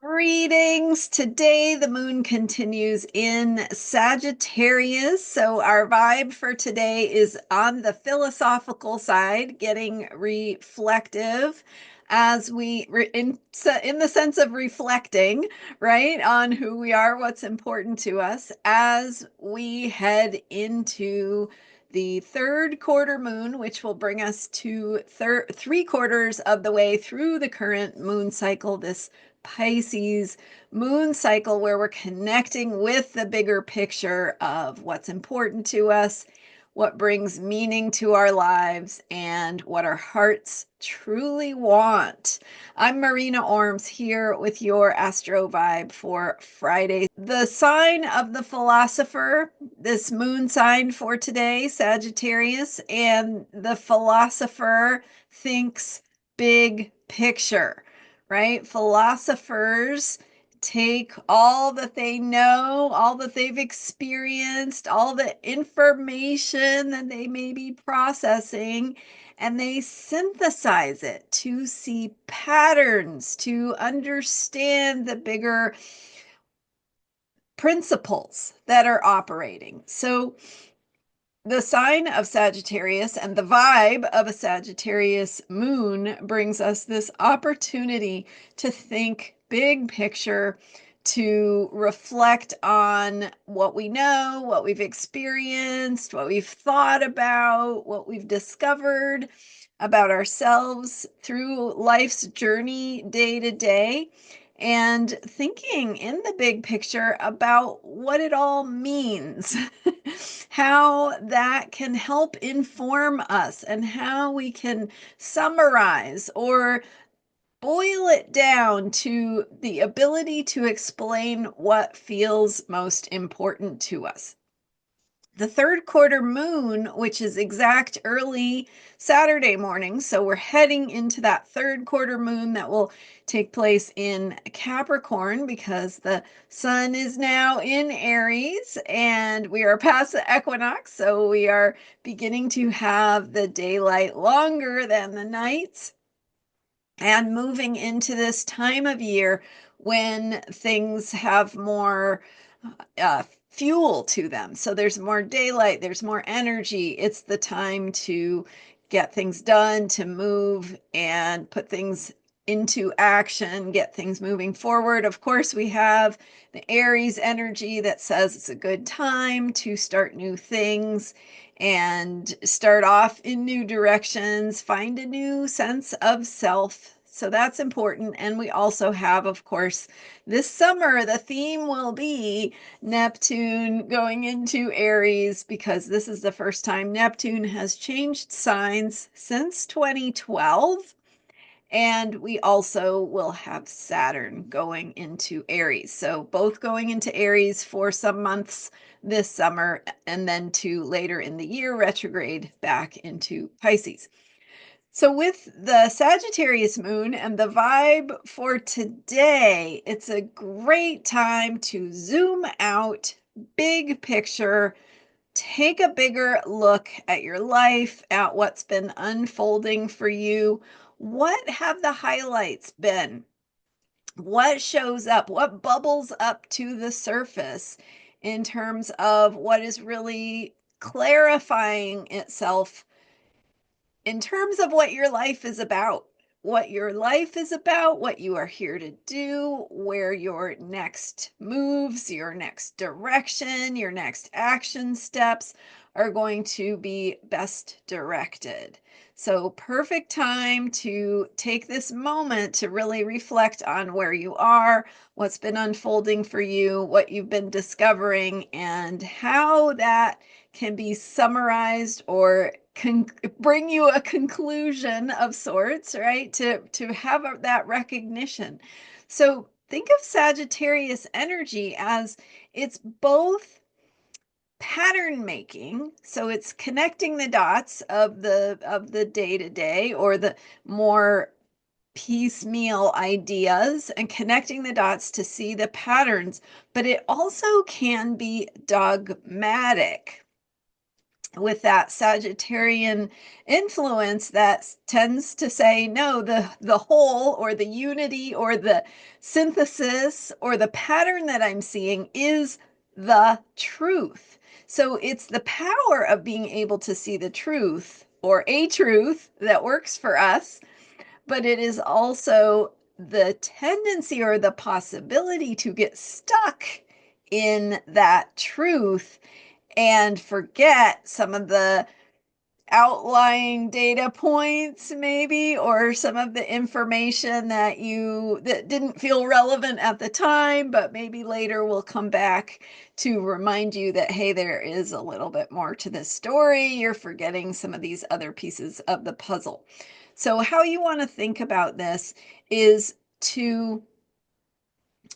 Greetings. Today the moon continues in Sagittarius. So our vibe for today is on the philosophical side, getting reflective as in the sense of reflecting, right, on who we are, what's important to us as we head into the third quarter moon, which will bring us to 3/4 of the way through the current moon cycle, this Pisces moon cycle, where we're connecting with the bigger picture of what's important to us, what brings meaning to our lives, and what our hearts truly want. I'm Marina Orms here with your Astro Vibe for Friday. The sign of the philosopher, this moon sign for today, Sagittarius, and the philosopher thinks big picture, right? Philosophers take all that they know, all that they've experienced, all the information that they may be processing, and they synthesize it to see patterns, to understand the bigger principles that are operating. So the sign of Sagittarius and the vibe of a Sagittarius moon brings us this opportunity to think big picture, to reflect on what we know, what we've experienced, what we've thought about, what we've discovered about ourselves through life's journey day to day, and thinking in the big picture about what it all means, how that can help inform us, and how we can summarize or boil it down to the ability to explain what feels most important to us. The third quarter moon, which is exact early Saturday morning. So we're heading into that third quarter moon that will take place in Capricorn because the sun is now in Aries and we are past the equinox. So we are beginning to have the daylight longer than the nights and moving into this time of year when things have more fuel to them. So there's more daylight, there's more energy. It's the time to get things done, to move and put things into action, get things moving forward. Of course, we have the Aries energy that says it's a good time to start new things and start off in new directions, find a new sense of self. So that's important. And we also have, of course, this summer, the theme will be Neptune going into Aries, because this is the first time Neptune has changed signs since 2012. And we also will have Saturn going into Aries. So both going into Aries for some months this summer, and then to later in the year, retrograde back into Pisces. So with the Sagittarius moon and the vibe for today, it's a great time to zoom out, big picture, take a bigger look at your life, at what's been unfolding for you. What have the highlights been? What shows up? What bubbles up to the surface in terms of what is really clarifying itself in terms of what your life is about? What your life is about, what you are here to do, where your next moves, your next direction, your next action steps are going to be best directed. So, perfect time to take this moment to really reflect on where you are, what's been unfolding for you, what you've been discovering, and how that can be summarized or bring you a conclusion of sorts, right? To have that recognition. So think of Sagittarius energy as it's both pattern making, so it's connecting the dots of the day to day, or the more piecemeal ideas, and connecting the dots to see the patterns, but it also can be dogmatic. with that Sagittarian influence that tends to say, no, the whole or the unity or the synthesis or the pattern that I'm seeing is the truth. So it's the power of being able to see the truth or a truth that works for us, but it is also the tendency or the possibility to get stuck in that truth and forget some of the outlying data points maybe, or some of the information that didn't feel relevant at the time, but maybe later will come back to remind you that, hey, there is a little bit more to this story. You're forgetting some of these other pieces of the puzzle. So how you want to think about this is to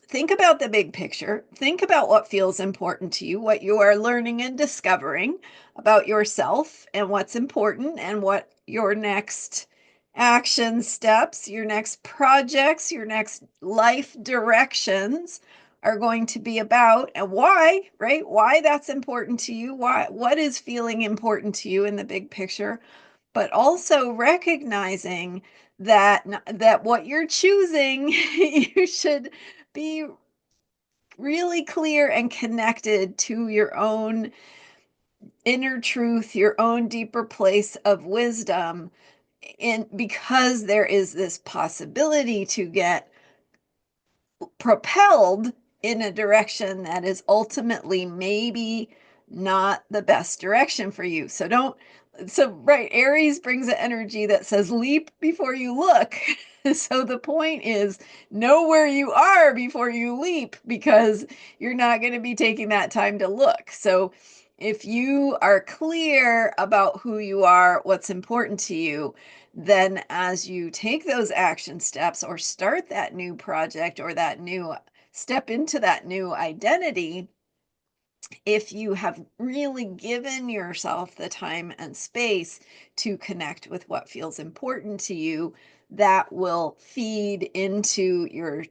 think about the big picture. Think about what feels important to you, what you are learning and discovering about yourself, and what's important, and what your next action steps, your next projects, your next life directions are going to be about, and why, right? Why that's important to you, why, what is feeling important to you in the big picture, but also recognizing that what you're choosing, you should be really clear and connected to your own inner truth, your own deeper place of wisdom, and because there is this possibility to get propelled in a direction that is ultimately maybe not the best direction for you. Right, Aries brings an energy that says leap before you look. So the point is, know where you are before you leap, because you're not going to be taking that time to look. So if you are clear about who you are, what's important to you, then as you take those action steps or start that new project or that new step into that new identity, if you have really given yourself the time and space to connect with what feels important to you, that will feed into your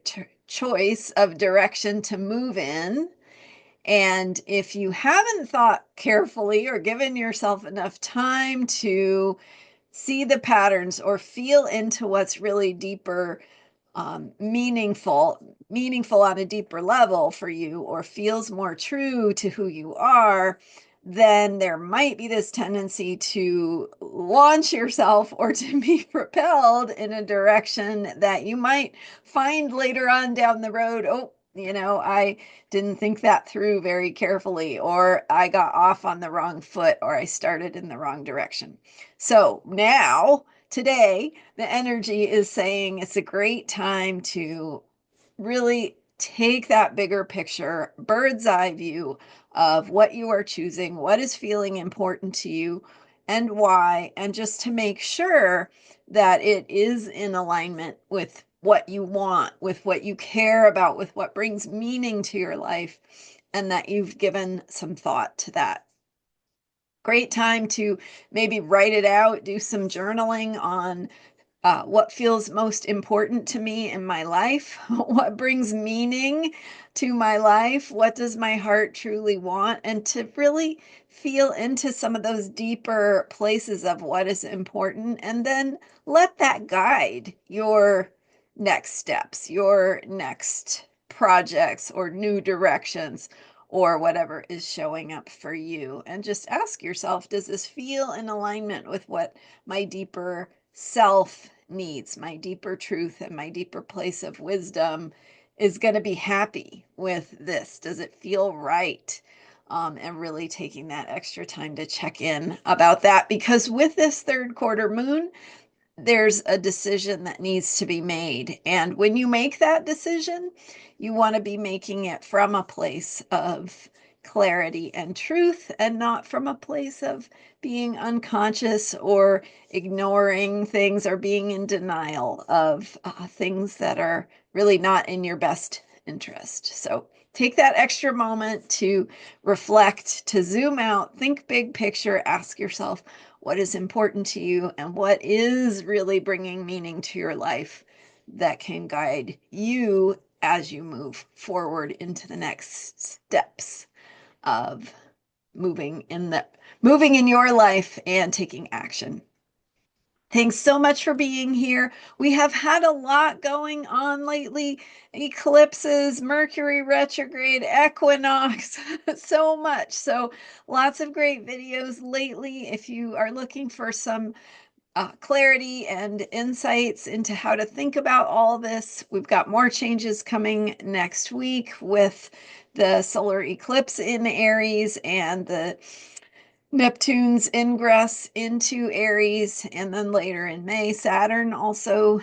choice of direction to move in. And if you haven't thought carefully or given yourself enough time to see the patterns or feel into what's really deeper, meaningful on a deeper level for you, or feels more true to who you are, then there might be this tendency to launch yourself or to be propelled in a direction that you might find later on down the road, oh, I didn't think that through very carefully, or I got off on the wrong foot, or I started in the wrong direction. So now, today, the energy is saying it's a great time to really take that bigger picture, bird's eye view of what you are choosing, what is feeling important to you, and why, and just to make sure that it is in alignment with what you want, with what you care about, with what brings meaning to your life, and that you've given some thought to that. Great time to maybe write it out, do some journaling on what feels most important to me in my life, what brings meaning to my life, what does my heart truly want, and to really feel into some of those deeper places of what is important, and then let that guide your next steps, your next projects or new directions, or whatever is showing up for you. And just ask yourself, does this feel in alignment with what my deeper self needs, my deeper truth, and my deeper place of wisdom is going to be happy with this? Does it feel right? And really taking that extra time to check in about that, because with this third quarter moon, there's a decision that needs to be made. And when you make that decision, you want to be making it from a place of clarity and truth, and not from a place of being unconscious or ignoring things or being in denial of things that are really not in your best interest. So take that extra moment to reflect, to zoom out, think big picture, ask yourself, what is important to you and what is really bringing meaning to your life that can guide you as you move forward into the next steps of moving in your life and taking action. Thanks so much for being here. We have had a lot going on lately. Eclipses, Mercury retrograde, equinox, so much. So lots of great videos lately. If you are looking for some clarity and insights into how to think about all this, we've got more changes coming next week with the solar eclipse in Aries and the Neptune's ingress into Aries, and then later in May, Saturn also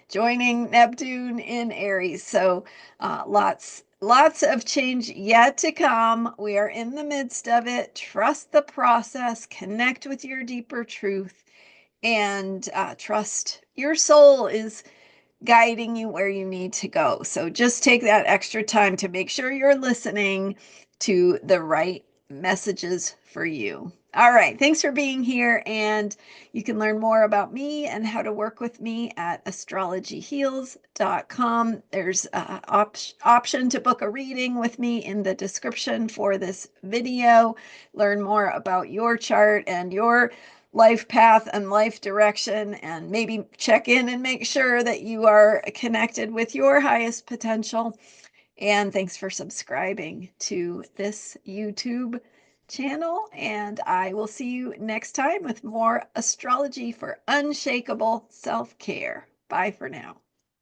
joining Neptune in Aries. So lots of change yet to come. We are in the midst of it. Trust the process, connect with your deeper truth, and trust your soul is guiding you where you need to go. So just take that extra time to make sure you're listening to the right messages for you. All right, thanks for being here. And you can learn more about me and how to work with me at astrologyheals.com. There's an option to book a reading with me in the description for this video. Learn more about your chart and your life path and life direction, and maybe check in and make sure that you are connected with your highest potential. And thanks for subscribing to this YouTube channel. And I will see you next time with more astrology for unshakable self-care. Bye for now.